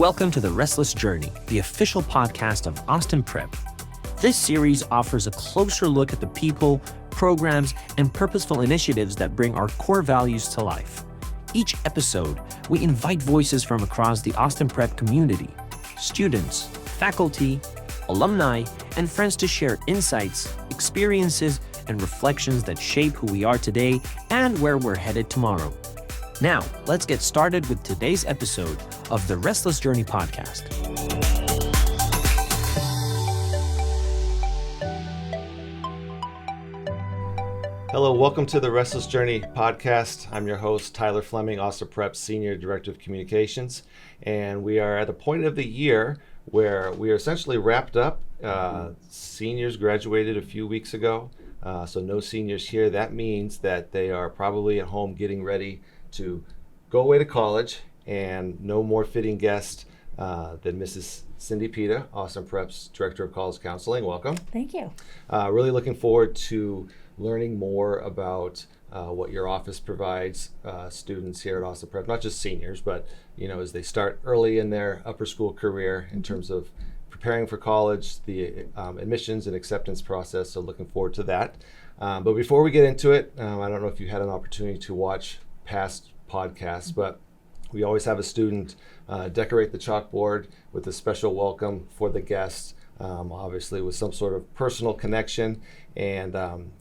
Welcome to the Restless Journey, the official podcast of Austin Prep. This series offers a closer look at the people, programs, and purposeful initiatives that bring our core values to life. Each episode, we invite voices from across the Austin Prep community, students, faculty, alumni, and friends to share insights, experiences, and reflections that shape who we are today and where we're headed tomorrow. Now, let's get started with today's episode of the Restless Journey podcast. Hello, welcome to the Restless Journey podcast. I'm your host, Tyler Fleming, Austin Prep Senior Director of Communications, and we are at a point of the year where we are essentially wrapped up. Seniors graduated a few weeks ago, so no seniors here. That means that they are probably at home getting ready to go away to college, and no more fitting guest than Mrs. Cynthia Pitta, Austin Prep's Director of College Counseling. Welcome. Thank you. Really looking forward to learning more about what your office provides students here at Austin Prep, not just seniors, but as they start early in their upper school career in terms of preparing for college, the admissions and acceptance process. So looking forward to that. But before we get into it, I don't know if you had an opportunity to watch past podcasts, but we always have a student decorate the chalkboard with a special welcome for the guests, obviously with some sort of personal connection. And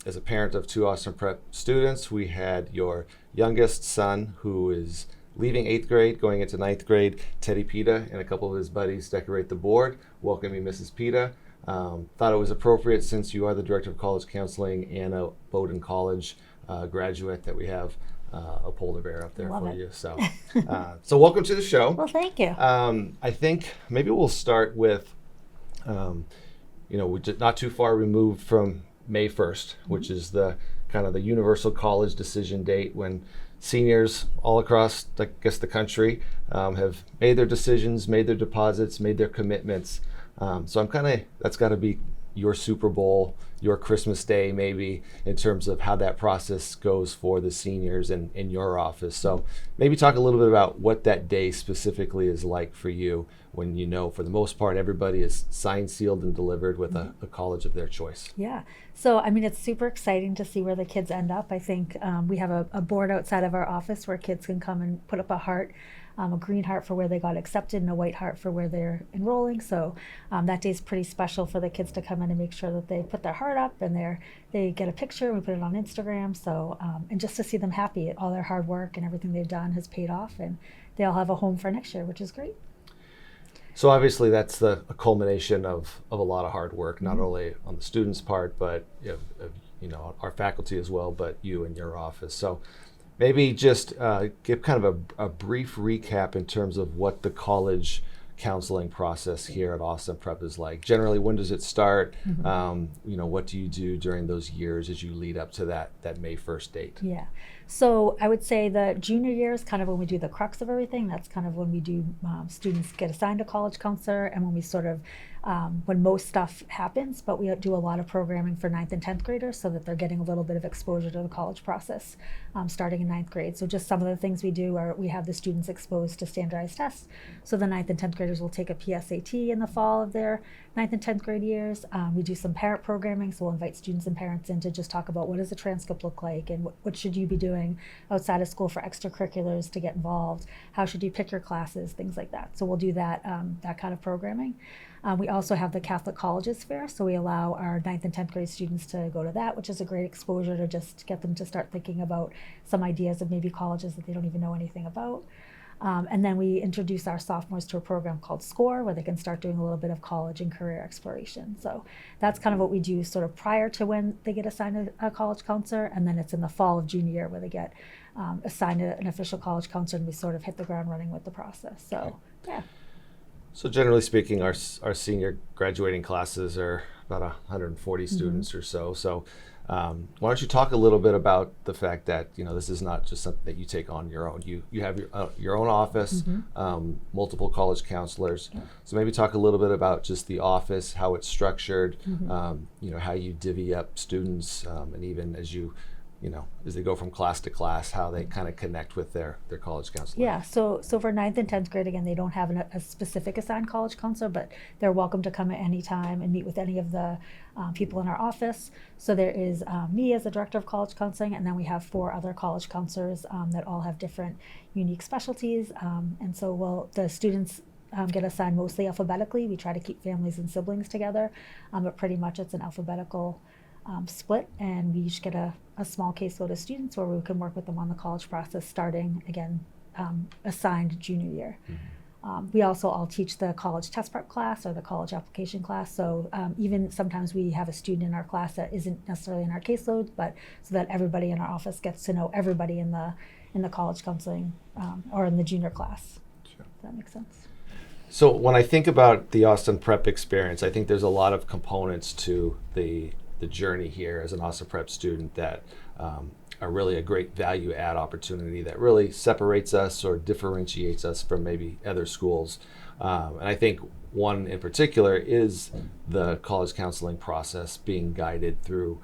as a parent of two Austin Prep students, we had your youngest son, who is leaving 8th grade, going into 9th grade, Teddy Pitta, and a couple of his buddies decorate the board, welcoming Mrs. Pitta. Thought it was appropriate, since you are the Director of College Counseling and a Bowdoin College graduate, that we have a polar bear up there for you. So welcome to the show. Well, thank you. I think maybe we'll start with, we're not too far removed from May 1st, which is the kind of the universal college decision date when seniors all across, I guess, the country have made their decisions, made their deposits, made their commitments. So that's got to be your Super Bowl, your Christmas Day, maybe, in terms of how that process goes for the seniors in your office. So maybe talk a little bit about what that day specifically is like for you, when for the most part, everybody is signed, sealed, and delivered with a college of their choice. Yeah. So, it's super exciting to see where the kids end up. I think we have a board outside of our office where kids can come and put up a heart, a green heart for where they got accepted and a white heart for where they're enrolling. So that day is pretty special for the kids to come in and make sure that they put their heart up and they get a picture. We put it on Instagram. So, and just to see them happy, all their hard work and everything they've done has paid off, and they all have a home for next year, which is great. So obviously that's a culmination of a lot of hard work, not only on the students' part, but our faculty as well, but you and your office. So maybe just give kind of a brief recap in terms of what the college counseling process here at Austin Prep is like. Generally, when does it start? What do you do during those years as you lead up to that May 1st date? Yeah. So I would say the junior year is kind of when we do the crux of everything. That's kind of when we do students get assigned a college counselor, and when we sort of when most stuff happens, but we do a lot of programming for 9th and 10th graders so that they're getting a little bit of exposure to the college process starting in 9th grade. So just some of the things we do are we have the students exposed to standardized tests. So the 9th and 10th graders will take a PSAT in the fall of their 9th and 10th grade years. We do some parent programming, so we'll invite students and parents in to just talk about what does the transcript look like, and what should you be doing outside of school for extracurriculars to get involved, how should you pick your classes, things like that. So we'll do that kind of programming. We also have the Catholic Colleges Fair, so we allow our 9th and 10th grade students to go to that, which is a great exposure to just get them to start thinking about some ideas of maybe colleges that they don't even know anything about. And then we introduce our sophomores to a program called SCORE, where they can start doing a little bit of college and career exploration. So that's kind of what we do sort of prior to when they get assigned a college counselor, and then it's in the fall of junior year where they get assigned an official college counselor, and we sort of hit the ground running with the process. So, yeah. So generally speaking, our senior graduating classes are about 140 students or so. So why don't you talk a little bit about the fact that this is not just something that you take on your own. You have your own office, multiple college counselors. Yeah. So maybe talk a little bit about just the office, how it's structured, how you divvy up students, and even as you as they go from class to class, how they kind of connect with their college counselor. Yeah, so for 9th and 10th grade, again, they don't have a specific assigned college counselor, but they're welcome to come at any time and meet with any of the people in our office. So there is me as the director of college counseling, and then we have 4 other college counselors that all have different unique specialties. And so the students get assigned mostly alphabetically. We try to keep families and siblings together, but pretty much it's an alphabetical split, and we each get a small caseload of students where we can work with them on the college process starting, again, assigned junior year. We also all teach the college test prep class or the college application class, so even sometimes we have a student in our class that isn't necessarily in our caseload, but so that everybody in our office gets to know everybody in the college counseling or in the junior class. Sure. Does that make sense? So when I think about the Austin Prep experience, I think there's a lot of components to the journey here as an Austin Prep student that are really a great value add opportunity that really separates us or differentiates us from maybe other schools. And I think one in particular is the college counseling process, being guided through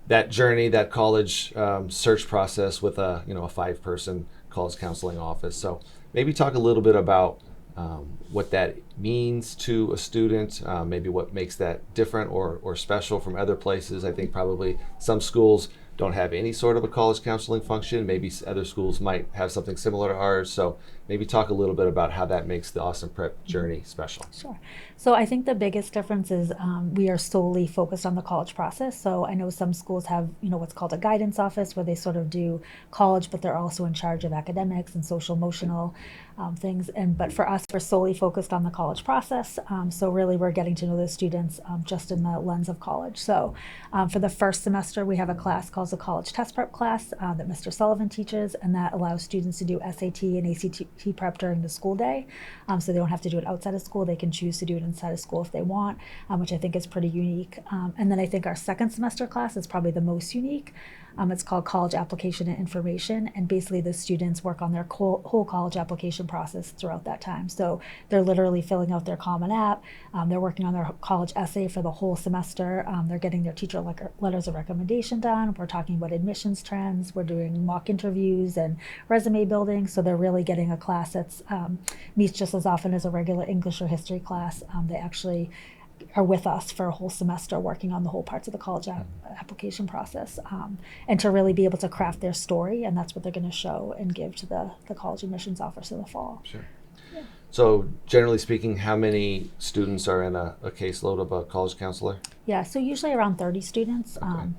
that journey, that college search process with a 5-person college counseling office. So maybe talk a little bit about what that means to a student, maybe what makes that different or special from other places. I think probably some schools don't have any sort of a college counseling function. Maybe other schools might have something similar to ours. So maybe talk a little bit about how that makes the Austin Prep journey special. Sure. So I think the biggest difference is we are solely focused on the college process. So I know some schools have, what's called a guidance office where they sort of do college, but they're also in charge of academics and social emotional things. But for us, we're solely focused on the college process. So really we're getting to know the students just in the lens of college. So for the first semester, we have a class called the college test prep class that Mr. Sullivan teaches, and that allows students to do SAT and ACT prep during the school day. So they don't have to do it outside of school. They can choose to do it inside of school if they want, which I think is pretty unique. And then I think our second semester class is probably the most unique. It's called College Application and Information, and basically the students work on their whole college application process throughout that time. So they're literally filling out their Common App, they're working on their college essay for the whole semester, they're getting their teacher letters of recommendation done, we're talking about admissions trends, we're doing mock interviews and resume building, so they're really getting a class that's meets just as often as a regular English or history class. They actually are with us for a whole semester working on the whole parts of the college application process, and to really be able to craft their story, and that's what they're going to show and give to the college admissions office in the fall. Sure. Yeah. So generally speaking, how many students are in a caseload of a college counselor? Yeah, so usually around 30 students. Okay.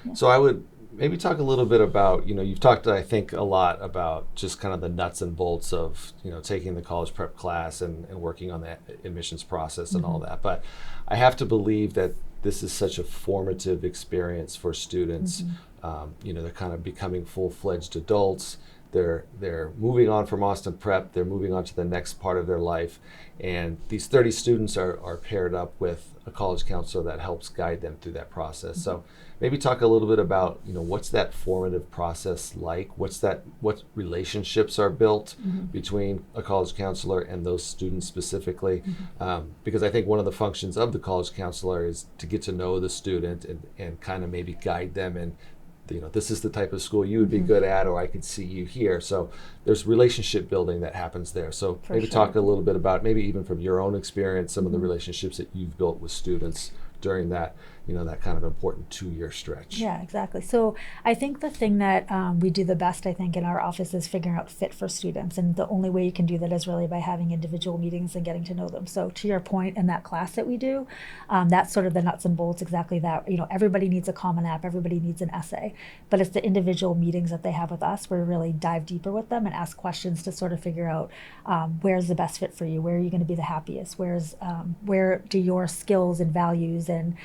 Yeah. So I would maybe talk a little bit about, you've talked, I think, a lot about just kind of the nuts and bolts of, taking the college prep class and working on the admissions process and all that. But I have to believe that this is such a formative experience for students. They're kind of becoming full-fledged adults. They're moving on from Austin Prep. They're moving on to the next part of their life. And these 30 students are paired up with a college counselor that helps guide them through that process. So maybe talk a little bit about, what's that formative process like? What relationships are built between a college counselor and those students specifically? Because I think one of the functions of the college counselor is to get to know the student and kind of maybe guide them and this is the type of school you would be good at, or I could see you here. So there's relationship building that happens there. So For maybe sure. talk a little bit about, maybe even from your own experience, some of the relationships that you've built with students during that, that kind of important 2-year stretch. Yeah, exactly. So I think the thing that we do the best, I think, in our office is figuring out fit for students. And the only way you can do that is really by having individual meetings and getting to know them. So to your point, in that class that we do, that's sort of the nuts and bolts, exactly that. Everybody needs a Common App, everybody needs an essay. But it's the individual meetings that they have with us where we really dive deeper with them and ask questions to sort of figure out where's the best fit for you, where are you going to be the happiest, where do your skills and values and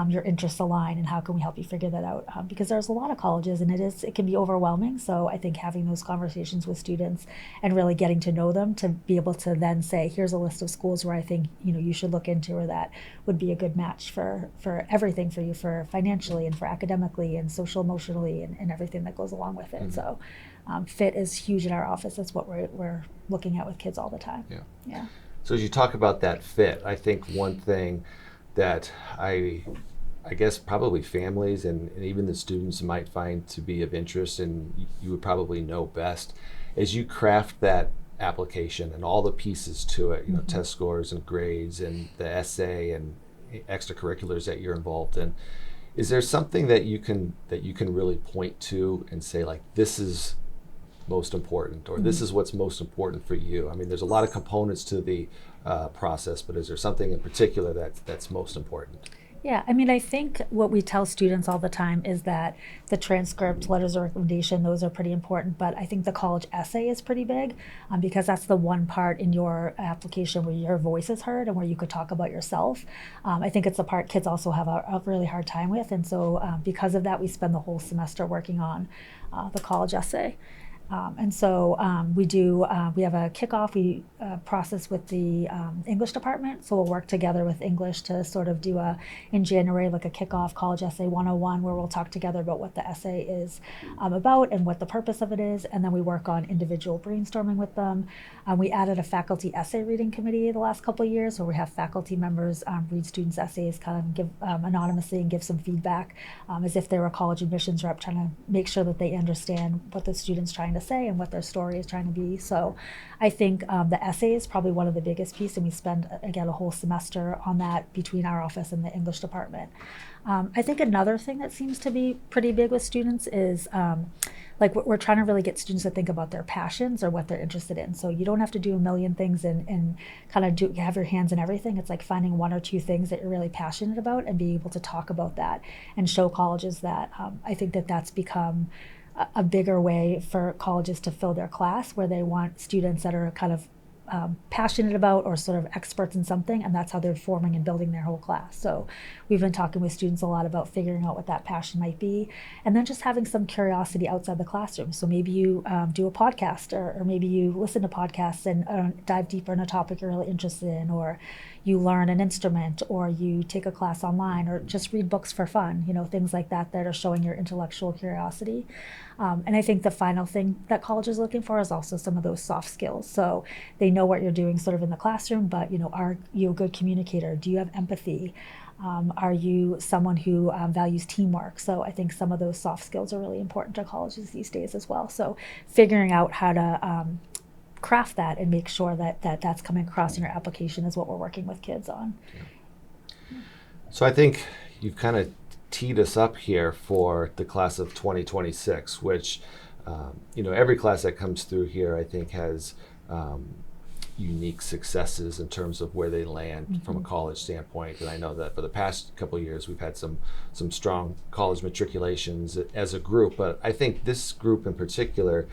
your interests align, and how can we help you figure that out? Because there's a lot of colleges, and it can be overwhelming. So I think having those conversations with students and really getting to know them to be able to then say, here's a list of schools where I think you should look into, or that would be a good match for everything for you, for financially and for academically and social emotionally and everything that goes along with it. So fit is huge in our office. That's what we're looking at with kids all the time. Yeah. So as you talk about that fit, I think one thing that I I guess probably families and even the students might find to be of interest, and you would probably know best as you craft that application and all the pieces to it, test scores and grades and the essay and extracurriculars that you're involved in. Is there something that you can really point to and say, like, this is most important, or this is what's most important for you? I mean, there's a lot of components to the process, but is there something in particular that's most important? Yeah, I mean, I think what we tell students all the time is that the transcript, letters of recommendation, those are pretty important, but I think the college essay is pretty big, because that's the one part in your application where your voice is heard and where you could talk about yourself. I think it's the part kids also have a really hard time with, and so because of that, we spend the whole semester working on the college essay. And so we have a kickoff process with the English department. So we'll work together with English to sort of do in January, like a kickoff college essay 101, where we'll talk together about what the essay is about and what the purpose of it is. And then we work on individual brainstorming with them. We added a faculty essay reading committee the last couple of years, where we have faculty members read students' essays, kind of give anonymously and give some feedback as if they were a college admissions rep, trying to make sure that they understand what the student's trying to say and what their story is trying to be. So I think the essay is probably one of the biggest pieces, and we spend, again, a whole semester on that between our office and the English department. I think another thing that seems to be pretty big with students is like we're trying to really get students to think about their passions or what they're interested in. So you don't have to do a million things and kind of have your hands in everything. It's like finding one or two things that you're really passionate about and being able to talk about that and show colleges that. I think that's become a bigger way for colleges to fill their class, where they want students that are kind of passionate about or sort of experts in something, and that's how they're forming and building their whole class. So we've been talking with students a lot about figuring out what that passion might be, and then just having some curiosity outside the classroom. So maybe you do a podcast, or maybe you listen to podcasts and dive deeper in a topic you're really interested in, or you learn an instrument, or you take a class online, or just read books for fun, things like that that are showing your intellectual curiosity. And I think the final thing that college is looking for is also some of those soft skills. So they know what you're doing sort of in the classroom, but are you a good communicator? Do you have empathy? Are you someone who values teamwork? So I think some of those soft skills are really important to colleges these days as well. So figuring out how to craft that and make sure that's coming across in your application is what we're working with kids on. Yeah. So I think you've kind of teed us up here for the class of 2026, which every class that comes through here, I think, has unique successes in terms of where they land from a college standpoint. And I know that for the past couple of years, we've had some strong college matriculations as a group, but I think this group in particular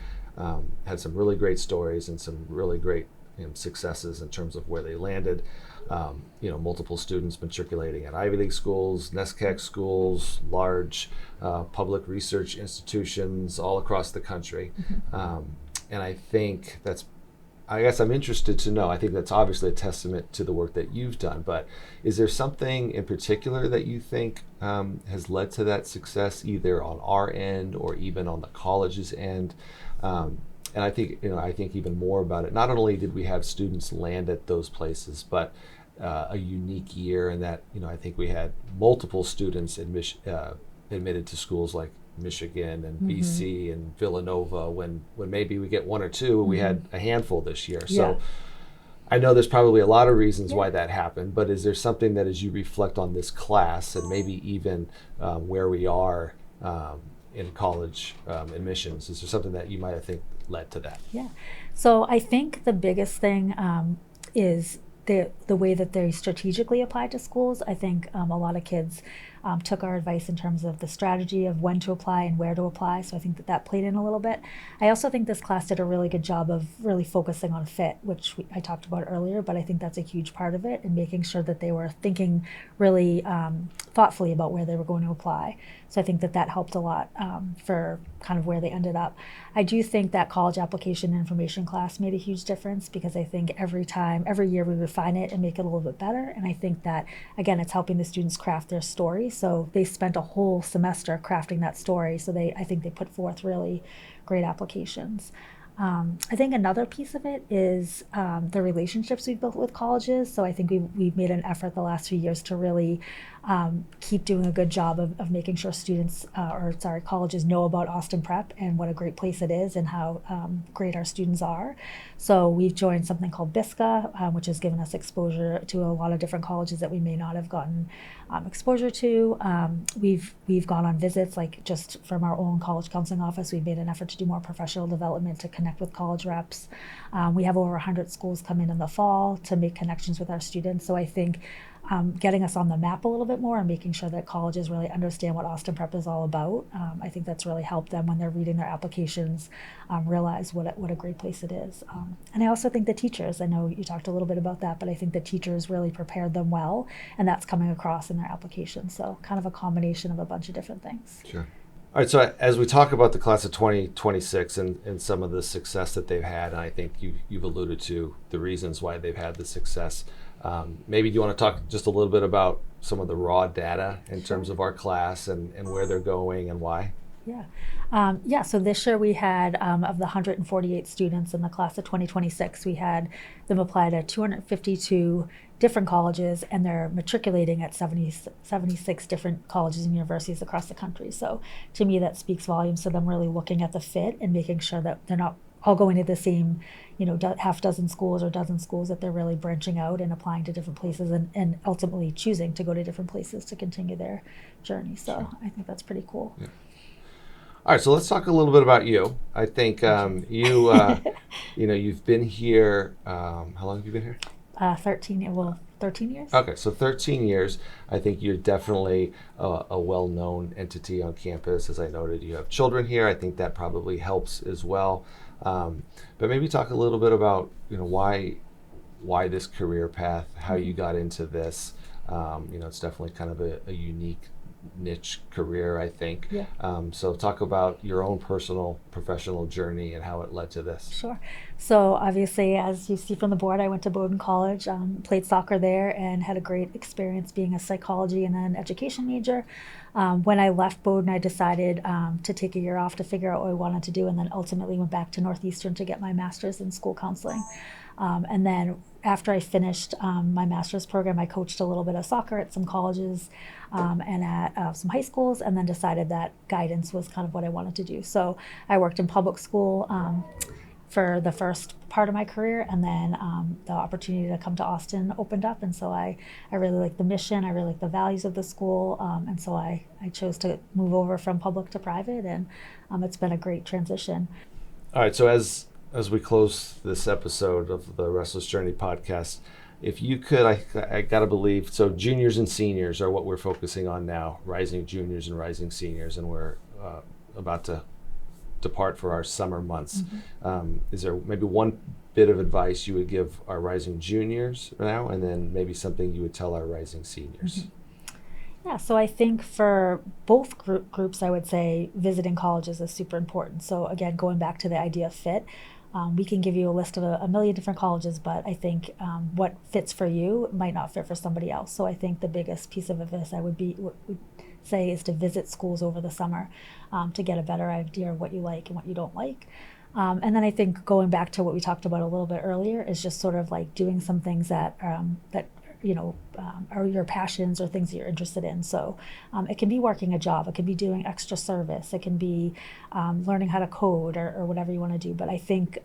had some really great stories and some really great successes in terms of where they landed. Multiple students matriculating at Ivy League schools, NESCAC schools, large public research institutions all across the country. And I think I guess I'm interested to know, I think that's obviously a testament to the work that you've done, but is there something in particular that you think has led to that success, either on our end or even on the college's end? And I think even more about it. Not only did we have students land at those places, but a unique year in that, I think we had multiple students admitted to schools like Michigan and BC and Villanova, when maybe we get one or two. We had a handful this year. So I know there's probably a lot of reasons why that happened, but is there something that, as you reflect on this class and maybe even where we are in college admissions, is there something that you might have think led to that? Yeah. So I think the biggest thing is the way that they strategically apply to schools. I think a lot of kids took our advice in terms of the strategy of when to apply and where to apply. So I think that played in a little bit. I also think this class did a really good job of really focusing on fit, which I talked about earlier, but I think that's a huge part of it, and making sure that they were thinking really thoughtfully about where they were going to apply. So I think that helped a lot for kind of where they ended up. I do think that college application and information class made a huge difference, because I think every year we refine it and make it a little bit better. And I think that, again, it's helping the students craft their story. So they spent a whole semester crafting that story. So I think they put forth really great applications. I think another piece of it is the relationships we've built with colleges. So I think we've made an effort the last few years to really keep doing a good job of making sure students, colleges know about Austin Prep and what a great place it is and how great our students are. So we've joined something called BISCA, which has given us exposure to a lot of different colleges that we may not have gotten exposure to. We've gone on visits, like just from our own college counseling office. We've made an effort to do more professional development to connect with college reps. We have over 100 schools come in the fall to make connections with our students. So I think getting us on the map a little bit more and making sure that colleges really understand what Austin Prep is all about. I think that's really helped them when they're reading their applications, realize what a great place it is. And I also think the teachers, I know you talked a little bit about that, but I think the teachers really prepared them well, and that's coming across in their applications. So kind of a combination of a bunch of different things. Sure. All right, so as we talk about the class of 2026 and some of the success that they've had, and I think you've alluded to the reasons why they've had the success, maybe do you want to talk just a little bit about some of the raw data in terms of our class and where they're going and why? Yeah. So this year we had, of the 148 students in the class of 2026, we had them apply to 252 different colleges, and they're matriculating at 76 different colleges and universities across the country. So to me, that speaks volumes to them really looking at the fit and making sure that they're not all going to the same, half dozen schools or dozen schools, that they're really branching out and applying to different places and ultimately choosing to go to different places to continue their journey. So sure. I think that's pretty cool. Yeah. All right, so let's talk a little bit about you. I think you've been here. How long have you been here? 13 years. Okay, so 13 years. I think you're definitely a well-known entity on campus. As I noted, you have children here. I think that probably helps as well. But maybe talk a little bit about why this career path, how you got into this. It's definitely kind of a unique niche career, I think. Yeah. So talk about your own personal professional journey and how it led to this. Sure. So obviously, as you see from the board, I went to Bowdoin College, played soccer there, and had a great experience being a psychology and an education major. When I left Bowdoin, I decided to take a year off to figure out what I wanted to do, and then ultimately went back to Northeastern to get my master's in school counseling. And then after I finished my master's program, I coached a little bit of soccer at some colleges and at some high schools, and then decided that guidance was kind of what I wanted to do. So I worked in public school for the first part of my career, and then the opportunity to come to Austin opened up, and so I really like the mission, I really like the values of the school, and so I chose to move over from public to private, and it's been a great transition. All right, so as we close this episode of the Restless Journey podcast, if you could, I gotta believe, so juniors and seniors are what we're focusing on now, rising juniors and rising seniors, and we're about to depart for our summer months. Mm-hmm. Is there maybe one bit of advice you would give our rising juniors now, and then maybe something you would tell our rising seniors? Mm-hmm. Yeah, so I think for both groups, I would say visiting colleges is super important. So again, going back to the idea of fit, we can give you a list of a million different colleges, but I think what fits for you might not fit for somebody else. So I think the biggest piece of advice I would say is to visit schools over the summer to get a better idea of what you like and what you don't like. And then I think going back to what we talked about a little bit earlier is just sort of like doing some things that are your passions or things that you're interested in. So it can be working a job, it can be doing extra service, it can be learning how to code or whatever you want to do. But I think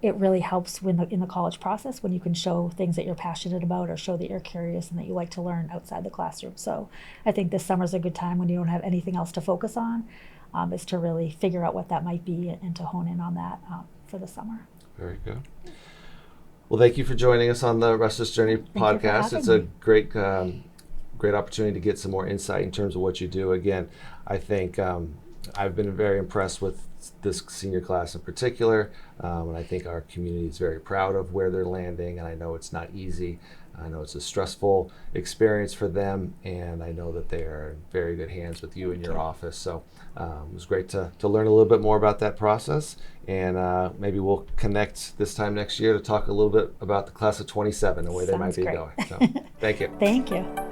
it really helps in the college process when you can show things that you're passionate about or show that you're curious and that you like to learn outside the classroom. So I think this summer's a good time when you don't have anything else to focus on, is to really figure out what that might be and to hone in on that for the summer. Very good. Well, thank you for joining us on the Restless Journey podcast. It's a great opportunity to get some more insight in terms of what you do. Again, I think I've been very impressed with this senior class in particular, and I think our community is very proud of where they're landing, and I know it's not easy. I know it's a stressful experience for them, and I know that they are in very good hands with you in your office. So it was great to learn a little bit more about that process, and maybe we'll connect this time next year to talk a little bit about the class of 27 and where they might be going. So thank you. Thank you.